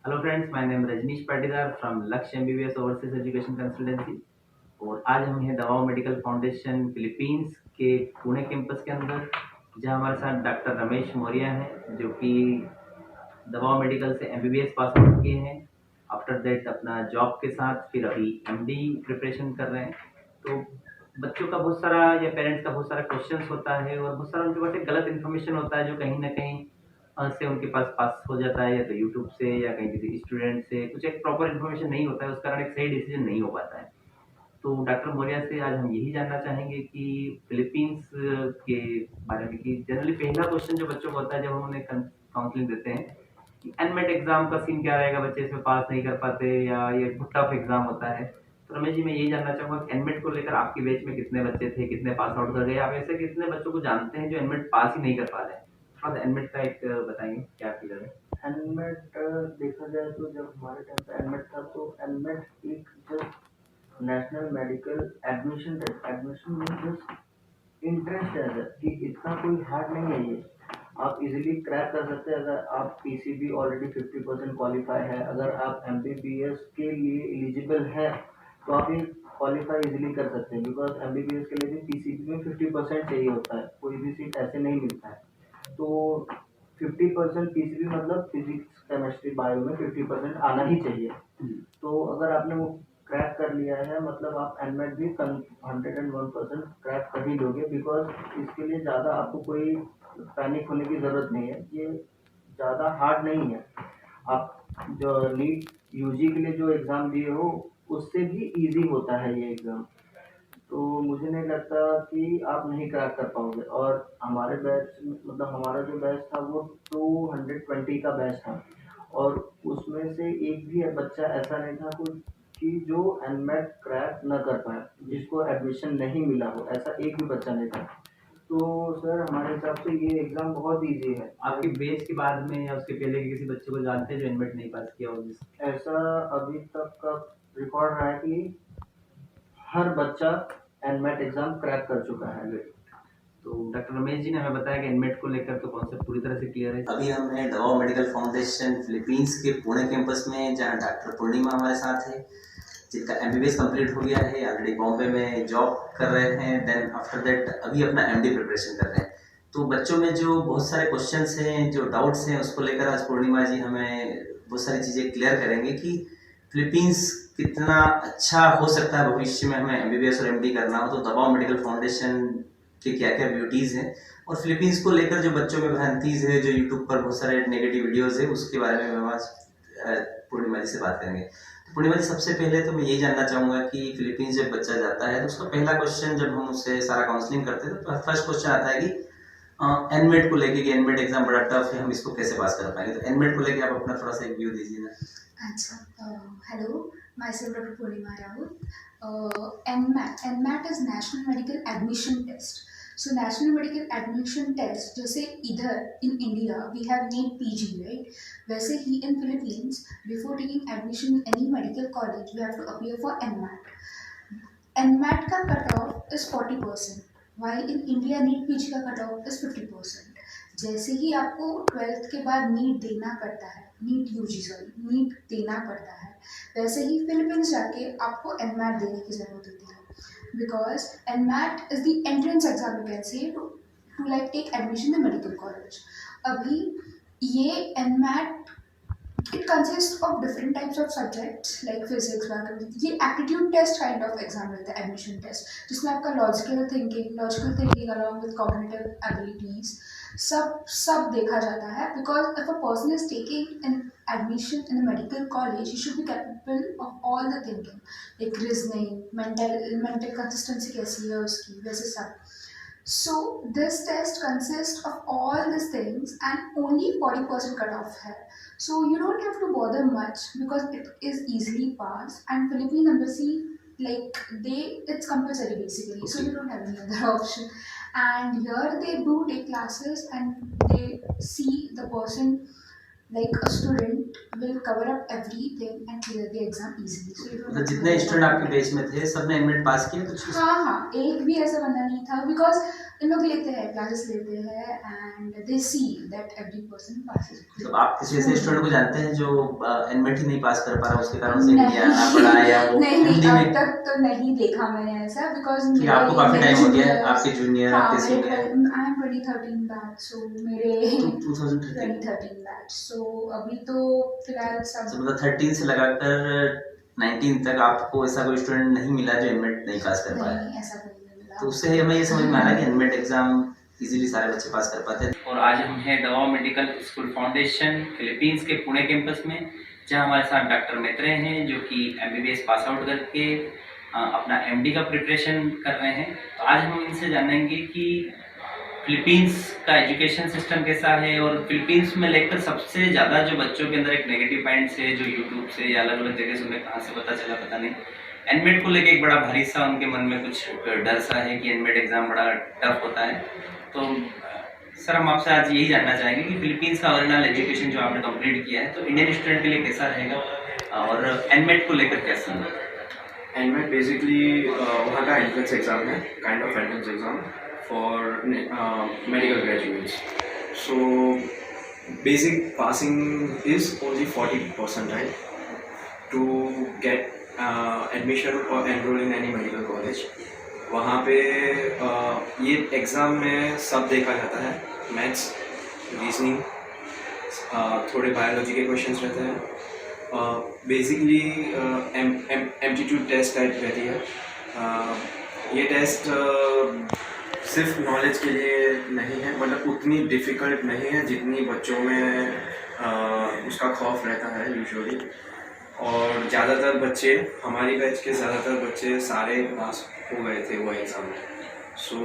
Hello friends, my name Rajneesh Patidar from Lakshya MBBS overseas education consultancy. और आज हम हैं दवाओं मेडिकल फाउंडेशन फिलीपींस के पुणे कैंपस के अंदर, जहां हमारे साथ डॉक्टर रमेश मौर्य हैं, जो कि दवाओं मेडिकल से एमबीबीएस पास आउट किए हैं। आफ्टर दैट अपना जॉब के साथ फिर अभी एमडी प्रिपरेशन कर रहे हैं। तो बच्चों का बहुत सारा या पेरेंट्स का बहुत सारा क्वेश्चंस होता है और बहुत सारा उनके पास एक गलत इन्फॉर्मेशन होता है, जो कहीं ना कहीं से उनके पास हो जाता है, या तो यूट्यूब से या कहीं किसी स्टूडेंट से कुछ एक प्रॉपर इन्फॉर्मेशन नहीं होता है, उस कारण एक सही डिसीजन नहीं हो पाता है। तो डॉक्टर मौर्य से आज हम यही जानना चाहेंगे कि फिलीपींस के बारे में, कि जनरली पहला क्वेश्चन जो बच्चों को होता है जब हम उन्हें काउंसलिंग देते हैं कि एनमेट एग्जाम का सीन क्या रहेगा, बच्चे इसमें पास नहीं कर पाते या ये टफ एग्जाम होता है। तो रमेश जी, मैं यही जानना चाहूंगा कि एनमेट को लेकर आपकी बैच में कितने बच्चे थे, कितने पास आउट कर गए, आप ऐसे कितने बच्चों को जानते हैं जो एनमेट पास ही नहीं कर पा रहे हैं? थोड़ा सा एनमेट का एक बताएंगे क्या फीचर है? एनमेट देखा जाए तो जब हमारे टाइम पे एनमेट था तो एनमेट एक जस्ट नेशनल मेडिकल एडमिशन में जस्ट इंटरेस्ट है कि इतना कोई हार्ड नहीं है ये। आप इजीली क्रैक कर सकते हैं अगर आप पीसीबी ऑलरेडी 50% क्वालिफाई है। अगर आप एमबीबीएस के लिए एलिजिबल है तो आप ये क्वालिफाई इजीली कर सकते हैं, बिकॉज एमबीबीएस के लिए भी पीसीबी में 50% चाहिए होता है, कोई भी सीट ऐसे नहीं मिलता है। तो 50% पीसीबी मतलब फिजिक्स केमिस्ट्री बायो में 50% आना ही चाहिए। तो अगर आपने वो क्रैक कर लिया है मतलब आप एनमेट भी 101% क्रैक कर ही लोगे, बिकॉज इसके लिए ज़्यादा आपको कोई पैनिक होने की ज़रूरत नहीं है। ये ज़्यादा हार्ड नहीं है। आप जो नीट यूजी के लिए जो एग्ज़ाम दिए हो उससे भी इजी होता है ये एग्ज़ाम। तो मुझे नहीं लगता कि आप नहीं क्रैक कर पाओगे। और हमारे बैच मतलब हमारा जो बैच था वो 220 का बैच था, और उसमें से एक भी बच्चा ऐसा नहीं था कोई कि जो एनमेट क्रैक न कर पाए, जिसको एडमिशन नहीं मिला हो, ऐसा एक भी बच्चा नहीं था। तो सर हमारे हिसाब से ये एग्ज़ाम बहुत ईजी है। आपकी बैच के बाद में या उसके पहले के किसी बच्चे को जानते हैं जो एनमेट नहीं पास किया हो? ऐसा अभी तक का रिकॉर्ड रहा है कि हर बच्चा एनमेट एग्ज़ाम क्रैक कर चुका है। तो डॉक्टर रमेश जी ने हमें बताया कि एनमेट को लेकर तो कॉन्सेप्ट पूरी तरह से क्लियर है। अभी हम हैं दवा मेडिकल फाउंडेशन फिलीपींस के पुणे कैंपस में, जहां डॉक्टर पूर्णिमा हमारे साथ है, जिनका एमबीबीएस कंप्लीट हो गया है, ऑलरेडी बॉम्बे में जॉब कर रहे हैं, देन आफ्टर दैट अभी अपना एमडी प्रिपरेशन कर रहे हैं। तो बच्चों में जो बहुत सारे क्वेश्चंस हैं, जो डाउट्स हैं, उसको लेकर आज पूर्णिमा जी हमें बहुत सारी चीज़ें क्लियर करेंगे कि फिलीपींस कितना अच्छा हो सकता है भविष्य में हमें एमबीबीएस और एमडी करना हो तो दवा मेडिकल फाउंडेशन कि क्या क्या ब्यूटीज़ हैं। और फिलीपींस को लेकर जो बच्चों में भ्रांतिज है, जो यूट्यूब पर बहुत सारे नेगेटिव वीडियोज़ है, उसके बारे में हम आज पूर्णिमा जी से बात करेंगे। तो पूर्णिमा जी, सबसे पहले तो मैं यही जानना चाहूँगा कि फिलीपींस जब बच्चा जाता है तो उसका पहला क्वेश्चन, जब हम उससे सारा काउंसलिंग करते हैं तो फर्स्ट क्वेश्चन आता है कि एनमेट को लेके कि एनमेट एग्जाम बड़ा टफ है, हम इसको कैसे पास कर पाएंगे? तो एनमेट को लेके आप अपना थोड़ा सा एक व्यू दीजिए ना। अच्छा, hello, myself Dr. Purnima Rahul. NMAT is National Medical Admission Test. So National Medical Admission Test, जैसे इधर in India we have NEET PG, right? वैसे ही in Philippines, before taking admission in any medical college, we have to appear for NMAT. NMAT का cut off is 40%, while in India NEET PG का cut off is 50%। जैसे ही आपको 12th के बाद NEET देना पड़ता है, नीट यूजी सॉरी नीट देना पड़ता है, वैसे ही फिलीपींस जाके आपको एनमैट देने की ज़रूरत होती है, because NMAT is the entrance exam you can say to like take admission in medical college. अभी ये NMAT it consists of different types of subjects like physics, biology. ये aptitude test kind of exam रहता है, admission test, जिसमें आपका logical thinking along with cognitive abilities सब देखा जाता है। Because if a person is taking an admission in a medical college, he should be capable of all the thinking, like reasoning, mental consistency कैसी है उसकी, वैसे सब। So this test consists of all these things and only 40% cutoff है. So you don't have to bother much because it is easily passed, and Philippine embassy like it's compulsory basically, so you don't have any other option. And here they do take classes and they see the person like a student will cover up everything and clear the exam easily. So it was मतलब जितने student आपके batch में थे सबने admit पास किया कुछ? हाँ, एक भी ऐसा बंदा नहीं था, बिकॉज इन लोग लेते हैं, क्लासेस लेते हैं and they see that every person passes. तो आप किसी ऐसे स्टूडेंट को जानते हैं जो एडमिट ही नहीं पास कर पा रहा उसके कारण से इंडिया आना पड़ा या वो नहीं हिंदी अब में? तक तो नहीं देखा मैंने ऐसा, बिकॉज कि आपको काफी टाइम हो गया है, आपके जूनियर हाँ, आपके सीनियर आई एम 2013 बैच, सो मेरे 2013 2013 बैच, सो अभी तो फिलहाल सब मतलब 13 से लगाकर 19 तक आपको ऐसा कोई स्टूडेंट नहीं मिला जो एडमिट नहीं पास कर पाया। नहीं, ऐसा कोई नहीं मिला। तो उससे हमें ये समझ में आ रहा है कि एडमिट एग्जाम इजीली सारे बच्चे पास कर पाते हैं। और आज हम हैं दवाओ मेडिकल स्कूल फाउंडेशन फिलीपींस के पुणे कैंपस में, जहां हमारे साथ डॉक्टर मैत्रेय हैं जो कि एमबीबीएस पास आउट करके अपना एमडी का प्रिपरेशन कर रहे हैं। तो आज हम इनसे जानेंगे कि फिलीपींस का एजुकेशन सिस्टम कैसा है और फिलीपींस में लेकर सबसे ज़्यादा जो बच्चों के अंदर एक नेगेटिव पॉइंट्स है जो यूट्यूब से या अलग अलग जगह से उन्हें कहाँ से पता चला पता नहीं, एडमिट को लेके एक बड़ा भारी सा उनके मन में कुछ डर सा है कि एडमिट एग्ज़ाम बड़ा टफ होता है। तो सर हम आपसे आज यही जानना चाहेंगे कि फिलीपींस का ओरिजिनल एजुकेशन जो आपने कंप्लीट किया है तो इंडियन स्टूडेंट के लिए कैसा रहेगा और एडमिट को लेकर कैसा है? एनमेट बेसिकली वहाँ का एंट्रेंस एग्ज़ाम है, kind of entrance exam for medical graduates. So basic passing is only 40% right to get admission और enrol in any medical college. वहाँ पे ये एग्ज़ाम में सब देखा जाता है, मैथ्स, रीजनिंग, थोड़े बायोलॉजी के क्वेश्चंस रहते हैं, बेसिकली एप्टीट्यूड टेस्ट टाइप रहती है। ये टेस्ट सिर्फ नॉलेज के लिए नहीं है, मतलब उतनी डिफ़िकल्ट नहीं है जितनी बच्चों में उसका खौफ रहता है यूजुअली। और ज़्यादातर बच्चे, हमारी बैच के ज़्यादातर बच्चे सारे पास हो गए थे वो एग्ज़ाम में। So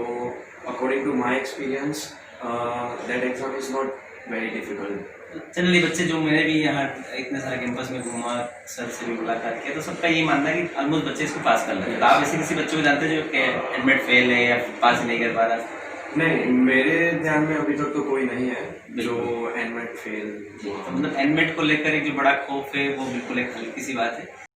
according to my experience that exam is not very difficult. चलिए बच्चे जो मैंने भी यहाँ इतने सारे कैंपस में घूमा, सर से भी मुलाकात किया, तो सबका ये मानना है कि ऑलमोस्ट बच्चे इसको पास कर लेते हैं। तो आप ऐसे किसी बच्चे को जानते हैं जो एडमिट फेल है या पास ही नहीं कर पा रहा? नहीं, मेरे ध्यान में अभी तक तो कोई नहीं है जो एडमिट फेल हुआ। तो मतलब एडमिट को लेकर एक जो बड़ा खौफ है वो बिल्कुल एक हल्की सी बात है।